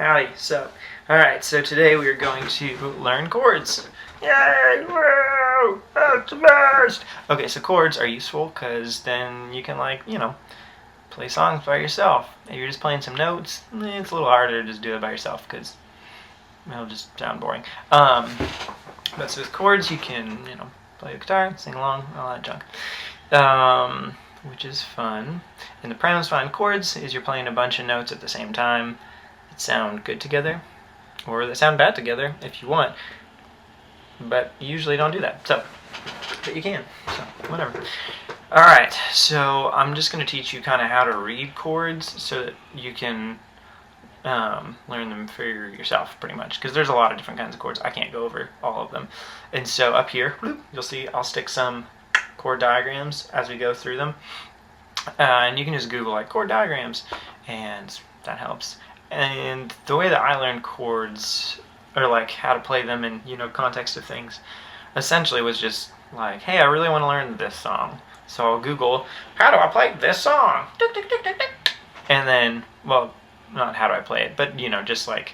Howdy. Alright, so today we are going to learn chords. Yay! Woo! That's the best! Okay, so chords are useful because then you can, play songs by yourself. If you're just playing some notes, it's a little harder to just do it by yourself because it'll just sound boring. But so with chords, you can, play the guitar, sing along, all that junk. Which is fun. And the premise behind chords is you're playing a bunch of notes at the same time that sound good together, or that sound bad together if you want, but you usually don't do that. But you can, so whatever. Alright, so I'm just going to teach you kind of how to read chords so that you can learn them for yourself, pretty much, because there's a lot of different kinds of chords. I can't go over all of them. And so up here, you'll see I'll stick some chord diagrams as we go through them, and you can just Google chord diagrams, and that helps. And the way that I learned chords, or how to play them in context of things, essentially was just hey, I really want to learn this song, so I'll Google how do I play this song, and then, well, not how do I play it, but just a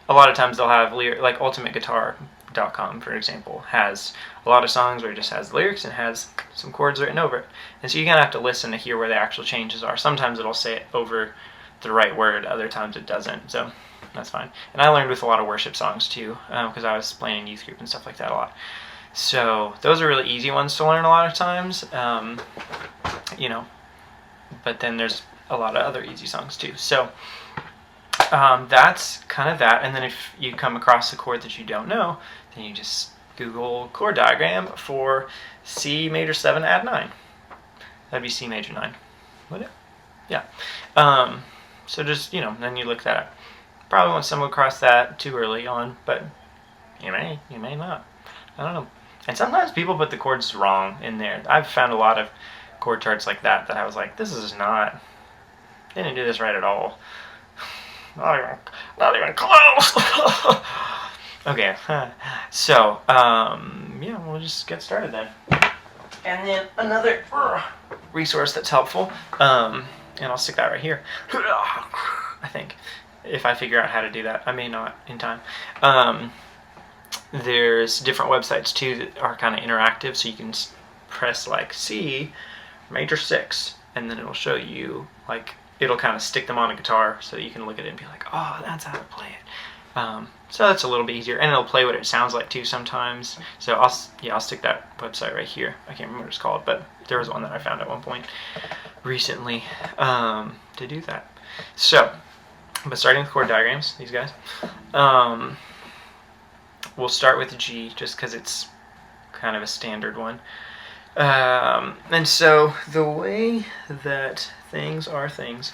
lot of times they'll have ultimateguitar.com, for example, has a lot of songs where it just has the lyrics and has some chords written over it. And so you're going to have to listen to hear where the actual changes are. Sometimes it'll say it over the right word, other times it doesn't, so that's fine. And I learned with a lot of worship songs too, because I was playing in youth group and stuff like that a lot. So those are really easy ones to learn a lot of times, but then there's a lot of other easy songs too. So that's kind of that. And then if you come across a chord that you don't know, then you just Google chord diagram for C major 7 add 9. That'd be C major 9. Would it? Yeah. So just, then you look that up. Probably won't stumble across that too early on, but you may not. I don't know. And sometimes people put the chords wrong in there. I've found a lot of chord charts like that I was like, this is not, they didn't do this right at all. Not even close. Okay, so yeah, we'll just get started then. And then another resource that's helpful, and I'll stick that right here, I think, if I figure out how to do that. I may not in time. There's different websites too that are kind of interactive, so you can press C major 6, and then it'll show you it'll kind of stick them on a guitar so you can look at it and be like, oh, that's how to play it. So that's a little bit easier, and it'll play what it sounds like too sometimes. So I'll stick that website right here. I can't remember what it's called, but there was one that I found at one point recently to do that. So, but starting with chord diagrams, these guys, we'll start with G just because it's kind of a standard one. And so the way that things are things,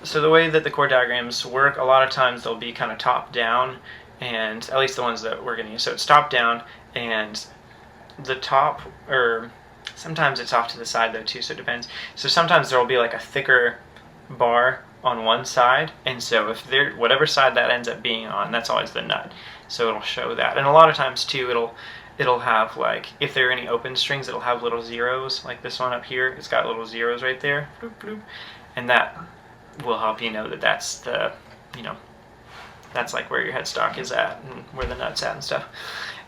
so the way that the chord diagrams work, a lot of times they'll be kind of top down, and at least the ones that we're going to use. So it's top down, and the top, or sometimes it's off to the side though too, so it depends. So sometimes there'll be a thicker bar on one side, and so if whatever side that ends up being on, that's always the nut. So it'll show that. And a lot of times too, it'll have if there are any open strings, it'll have little zeros, like this one up here. It's got little zeros right there, bloop, bloop. And that will help you know that that's the, that's where your headstock is at and where the nut's at and stuff.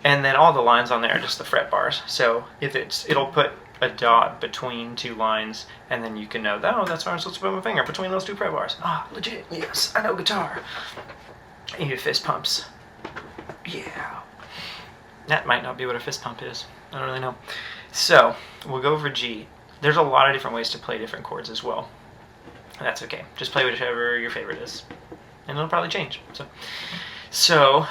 And then all the lines on there are just the fret bars. So if it'll put a dot between two lines, and then you can know that, oh, that's where I'm supposed to put my finger, between those two fret bars. Ah, legit, yes, I know guitar. And your fist pumps. Yeah. That might not be what a fist pump is. I don't really know. So, we'll go over G. There's a lot of different ways to play different chords as well. That's okay. Just play whichever your favorite is. And it'll probably change. So,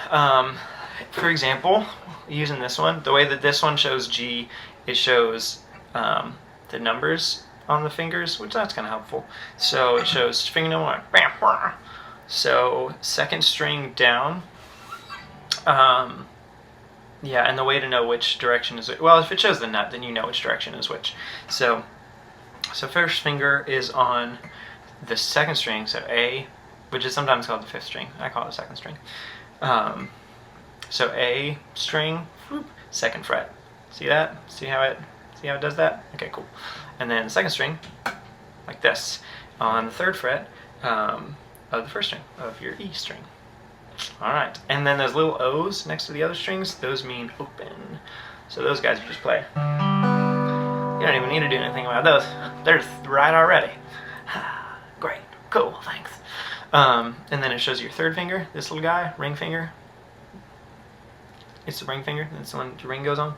for example, using this one, the way that this one shows G, it shows the numbers on the fingers, which that's kind of helpful. So it shows finger number 1. So second string down. Yeah, and the way to know which direction is it, well, if it shows the nut, then you know which direction is which. So first finger is on the second string, so A, which is sometimes called the fifth string. I call it the second string. So A string, whoop, second fret. See that? See how it does that? Okay, cool. And then the second string, like this. On the third fret, of the first string of your E string. All right, and then those little O's next to the other strings, those mean open. So those guys you just play. You don't even need to do anything about those. They're just right already. Great, cool, thanks. And then it shows your third finger, this little guy, ring finger. It's the ring finger, that's the one the ring goes on.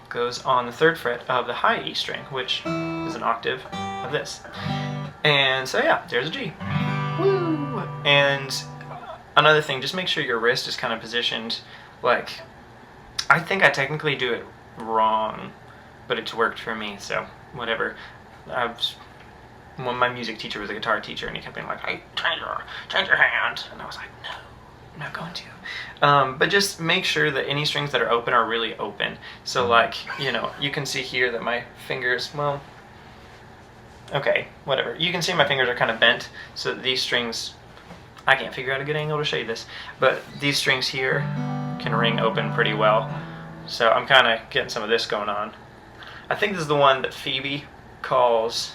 Goes on the 3rd fret of the high E string, which is an octave of this. And so yeah, there's a G. Woo! And another thing, just make sure your wrist is kind of positioned like, I think I technically do it wrong, but it's worked for me, so whatever. When my music teacher was a guitar teacher, and he kept being like, hey, change your hand. And I was like, no, I'm not going to. But just make sure that any strings that are open are really open. So like, you know, you can see here that my fingers, well, okay, whatever. You can see my fingers are kind of bent, so that these strings, I can't figure out a good angle to show you this, but these strings here can ring open pretty well. So I'm kind of getting some of this going on. I think this is the one that Phoebe calls,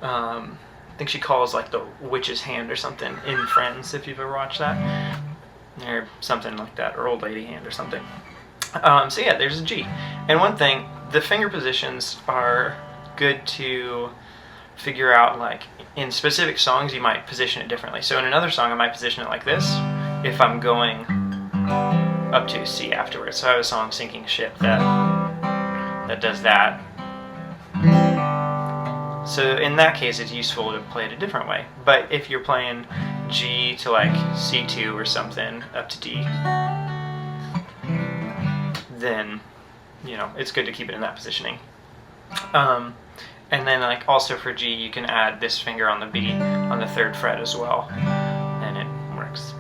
I think she calls like the witch's hand or something in Friends, if you've ever watched that. Or something like that, or old lady hand or something. So yeah, there's a G. And one thing, the finger positions are good to figure out, like in specific songs you might position it differently. So in another song I might position it like this if I'm going up to C afterwards. So I have a song, Sinking Ship, that does that. So in that case it's useful to play it a different way. But if you're playing G to like C2 or something up to D, then you know it's good to keep it in that positioning. And then like also for G you can add this finger on the B on the 3rd fret as well, and it works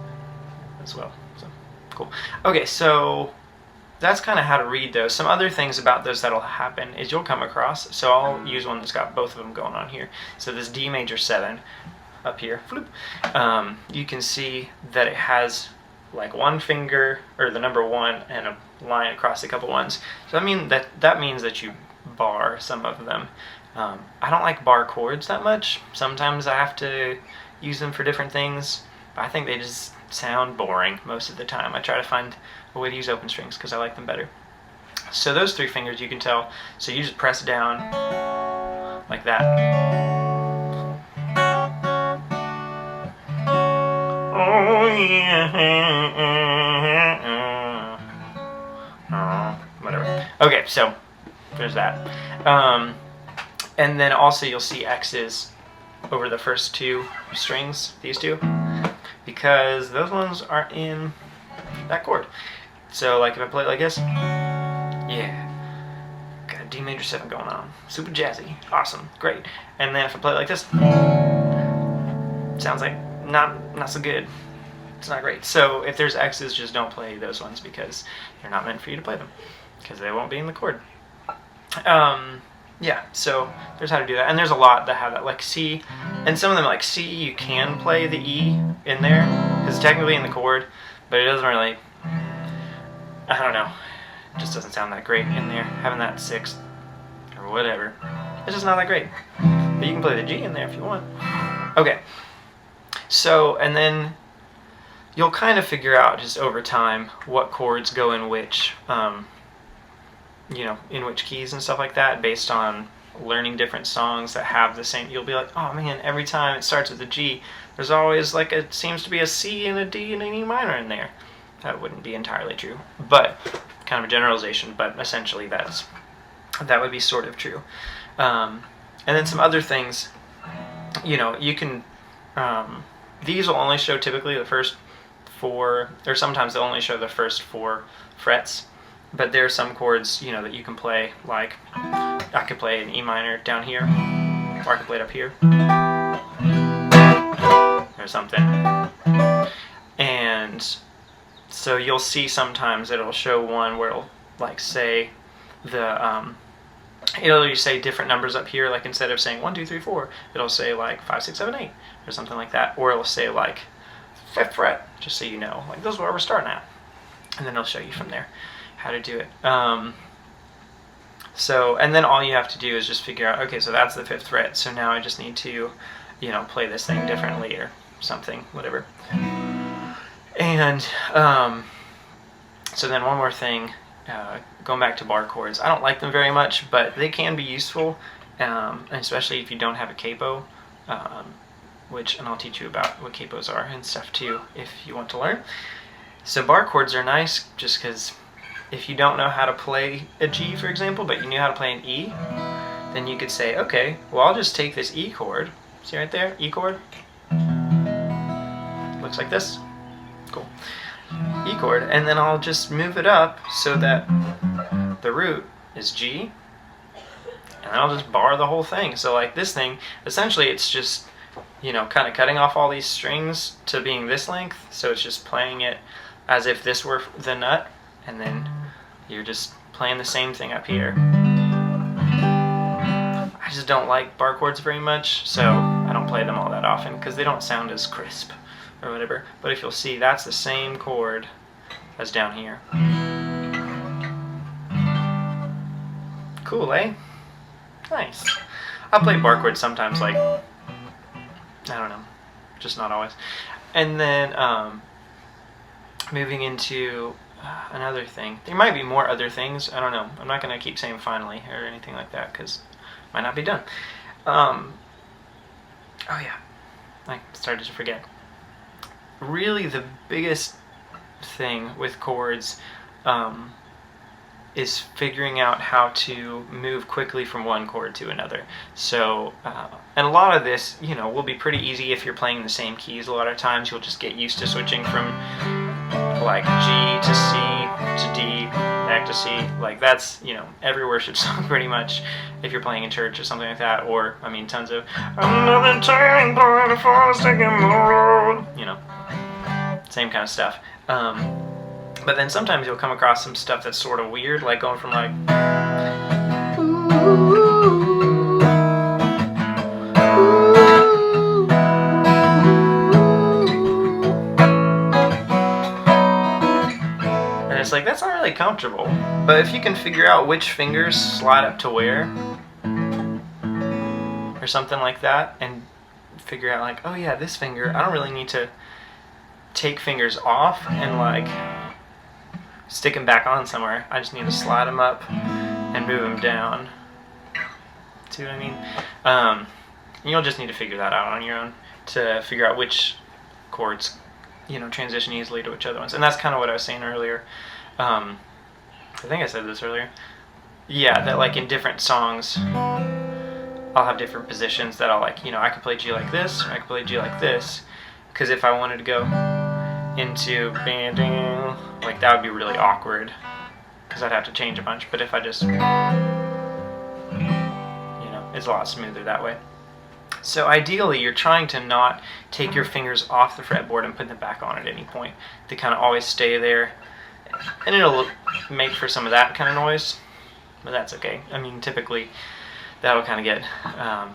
as well. So cool. Okay, so that's kind of how to read those. Some other things about those that'll happen is you'll come across, so I'll use one that's got both of them going on here. So this D major 7 up here, floop, you can see that it has like one finger, or the number 1, and a line across a couple ones. So I mean that means that you bar some of them. I don't like bar chords that much. Sometimes I have to use them for different things, but I think they just sound boring most of the time. I try to find a way to use open strings because I like them better. So those 3 fingers you can tell, so you just press down like that. Oh yeah. Whatever. Okay, so there's that. And then also you'll see X's over the first 2 strings, these 2, because those ones aren't in that chord. So like if I play it like this, yeah, got a D major 7 going on, super jazzy, awesome, great. And then if I play it like this, sounds like not so good. It's not great. So if there's X's, just don't play those ones because they're not meant for you to play them, because they won't be in the chord. Yeah, so there's how to do that. And there's a lot that have that, like C, and some of them like C you can play the E in there, because it's technically in the chord, but it doesn't really, I don't know, it just doesn't sound that great in there, having that 6th or whatever. It's just not that great. But you can play the G in there if you want. Okay, so, and then you'll kind of figure out just over time what chords go in which, you know, in which keys and stuff like that, based on learning different songs that have the same. You'll be like, oh man, every time it starts with a G, there's always like it seems to be a C and a D and an E minor in there. That wouldn't be entirely true, but kind of a generalization, but essentially that would be sort of true. And then some other things, you know, you can, these will only show typically the first 4, or sometimes they'll only show the first 4 frets. But there are some chords, you know, that you can play, like I could play an E minor down here, or I could play it up here, or something. And so you'll see sometimes it'll show one where it'll like say the it'll say different numbers up here, like instead of saying 1, 2, 3, 4, it'll say like 5, 6, 7, 8, or something like that, or it'll say like 5th fret, just so you know, like this is where we're starting at, and then it'll show you from there how to do it. So, and then all you have to do is just figure out, okay, so that's the 5th fret, so now I just need to you know, play this thing differently or something, whatever. And so then one more thing, going back to bar chords. I don't like them very much, but they can be useful, especially if you don't have a capo, and I'll teach you about what capos are and stuff too if you want to learn. So bar chords are nice just because if you don't know how to play a G, for example, but you knew how to play an E, then you could say, okay, well, I'll just take this E chord, see right there, E chord, looks like this, cool, E chord, and then I'll just move it up so that the root is G, and I'll just bar the whole thing. So like this thing, essentially it's just, you know, kind of cutting off all these strings to being this length, so it's just playing it as if this were the nut, and then you're just playing the same thing up here. I just don't like bar chords very much, so I don't play them all that often because they don't sound as crisp or whatever. But if you'll see, that's the same chord as down here. Cool, eh? Nice. I play bar chords sometimes, like, I don't know, just not always. And then moving into another thing. There might be more other things, I don't know. I'm not going to keep saying finally or anything like that because it might not be done. Oh yeah, I started to forget. Really the biggest thing with chords is figuring out how to move quickly from one chord to another. So, and a lot of this, you know, will be pretty easy if you're playing the same keys. A lot of times you'll just get used to switching from like G to C to D, back to C. Like that's, you know, every worship song pretty much, if you're playing in church or something like that, or, I mean, tons of another turning point before the second road, you know, same kind of stuff. But then sometimes you'll come across some stuff that's sort of weird, like going from like and it's like, that's not really comfortable. But if you can figure out which fingers slide up to where, or something like that, and figure out like, oh yeah, this finger, I don't really need to take fingers off and like stick them back on somewhere. I just need to slide them up and move them down. See what I mean? You'll just need to figure that out on your own to figure out which chords, you know, transition easily to which other ones. And that's kind of what I was saying earlier. I think I said this earlier. Yeah, that like in different songs, I'll have different positions that I'll like, you know, I could play G like this, or I could play G like this. Because if I wanted to go into like that would be really awkward because I'd have to change a bunch. But if I just, you know, it's a lot smoother that way. So ideally you're trying to not take your fingers off the fretboard and put them back on at any point. They kind of always stay there, and it'll make for some of that kind of noise, but that's okay. I mean, typically that'll kind of get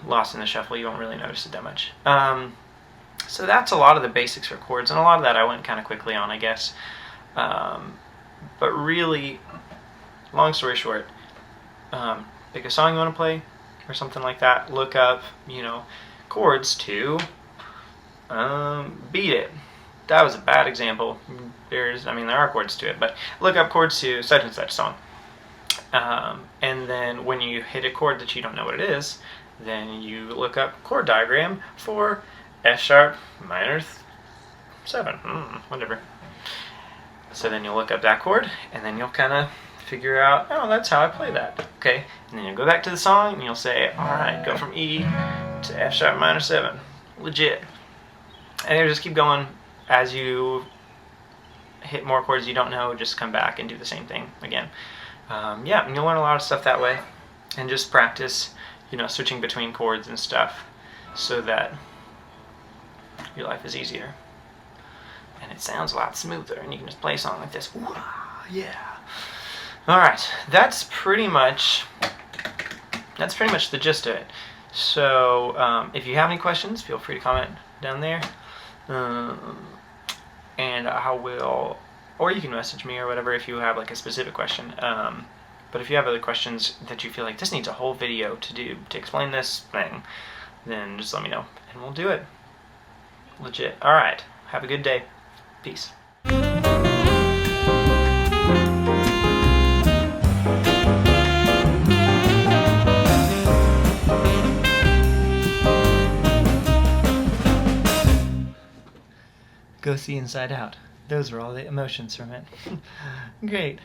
lost in the shuffle. You won't really notice it that much. So that's a lot of the basics for chords, and a lot of that I went kind of quickly on, I guess. But really, long story short, pick a song you want to play or something like that. Look up, you know, chords to beat it. That was a bad example. There are chords to it, but look up chords to such and such song. And then when you hit a chord that you don't know what it is, then you look up chord diagram for F sharp minor 7, whatever. So then you'll look up that chord, and then you'll kind of figure out, oh, that's how I play that. Okay, and then you'll go back to the song, and you'll say, all right, go from E to F sharp minor 7, legit. And you'll just keep going as you hit more chords you don't know. Just come back and do the same thing again. Yeah, and you'll learn a lot of stuff that way, and just practice, you know, switching between chords and stuff, so that your life is easier and it sounds a lot smoother, and you can just play a song like this. Whoa, yeah. All right, that's pretty much the gist of it. So if you have any questions, feel free to comment down there, and I will, or you can message me or whatever if you have like a specific question. But if you have other questions that you feel like this needs a whole video to explain this thing, then just let me know and we'll do it. Legit. All right. Have a good day. Peace. Go see Inside Out. Those were all the emotions from it. Great.